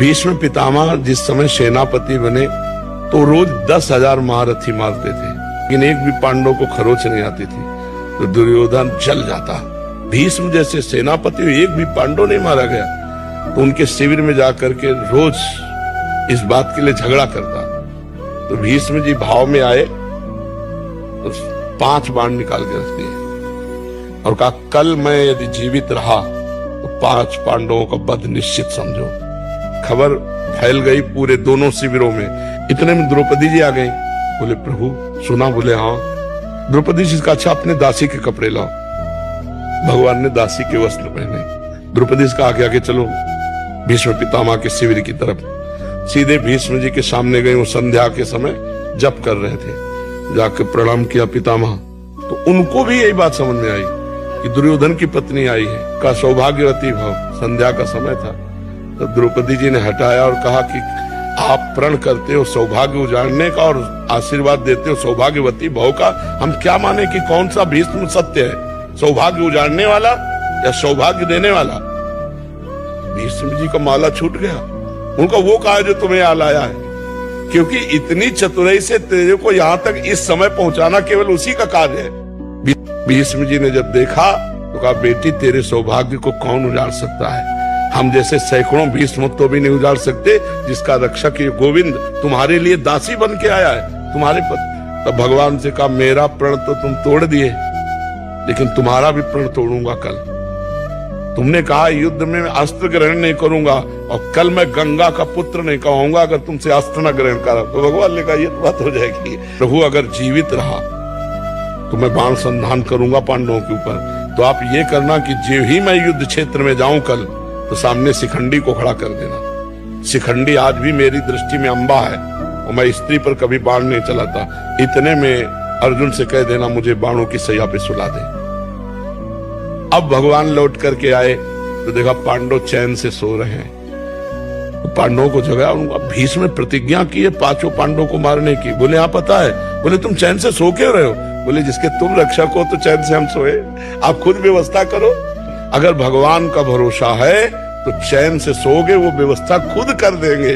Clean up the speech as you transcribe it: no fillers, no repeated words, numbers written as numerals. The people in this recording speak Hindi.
भीष्म पितामह जिस समय सेनापति बने तो रोज 10,000 महारथी मारते थे, लेकिन एक भी पांडव को खरोच नहीं आती थी, तो दुर्योधन जल जाता। भीष्म जैसे सेनापति एक भी पांडव नहीं मारा गया, तो उनके शिविर में जाकर के रोज इस बात के लिए झगड़ा करता। तो भीष्म जी भाव में आए तो 5 बाण निकाल के रख दिए और कहा, कल मैं यदि जीवित रहा तो 5 पांडवों का वध निश्चित समझो। खबर फैल गई पूरे दोनों शिविरों में। इतने में द्रौपदी जी आ गई। बोले प्रभु सुना? बोले हाँ। द्रौपदी जी का, अच्छा अपने दासी के कपड़े लाओ। भगवान ने दासी के वस्त्र पहने। द्रौपदी से कहा आगे आगे चलो भीष्म पितामह के शिविर की तरफ। सीधे भीष्म जी के सामने गए। वो संध्या के समय जप कर रहे थे। जाकर प्रणाम किया पितामह, तो उनको भी यही बात समझ में आई कि दुर्योधन की पत्नी आई है, का सौभाग्यवती भव। संध्या का समय था, तो द्रौपदी जी ने हटाया और कहा कि आप प्रण करते हो सौभाग्य उजाड़ने का और आशीर्वाद देते हो सौभाग्यवती भव का। हम क्या माने कि कौन सा भीष्म सत्य है, सौभाग्य उजाड़ने वाला या सौभाग्य देने वाला? भीष्म जी का माला छूट गया। उनका वो कहा जो तुम्हें यहाँ लाया है, क्योंकि इतनी चतुराई से तेरे को यहाँ तक इस समय पहुंचाना केवल उसी का कार्य है। भीष्म जी ने जब देखा तो कहा, बेटी तेरे सौभाग्य को कौन उजाड़ सकता है? हम जैसे सैकड़ों भीष्म तो भी नहीं उजाड़ सकते, जिसका रक्षक ये गोविंद तुम्हारे लिए दासी बन के आया है, तुम्हारे पद। तब भगवान से कहा, मेरा प्रण तो तुम तोड़ दिए, लेकिन तुम्हारा भी प्रण तोड़ूंगा कल। तुमने कहा युद्ध में अस्त्र ग्रहण नहीं करूंगा, और कल मैं गंगा का पुत्र नहीं कहूंगा अगर तुमसे अस्त्र न ग्रहण करा। तो भगवान ने कहा ये बात हो जाएगी। प्रभु अगर जीवित रहा तो मैं बाण संधान करूंगा पांडवों के ऊपर। तो आप ये करना कि जो ही मैं युद्ध क्षेत्र में जाऊं कल, तो सामने शिखंडी को खड़ा कर देना। शिखंडी आज भी मेरी दृष्टि में अंबा है, और मैं स्त्री पर कभी बाण नहीं चलाता। इतने में अर्जुन से कह देना मुझे बाणों की सैया पे सुला दे। अब भगवान लौट करके आए तो देखा पांडव चैन से सो रहे हैं। तो पांडवों को जगाया। भीष्म ने प्रतिज्ञा की है 5 पांडवों को मारने की। बोले हाँ पता है। बोले तुम चैन से सो क्यों रहे हो? बोले जिसके तुम रक्षक हो तो चैन से हम सोए। आप खुद व्यवस्था करो। अगर भगवान का भरोसा है तो चैन से सोओगे, वो व्यवस्था खुद कर देंगे।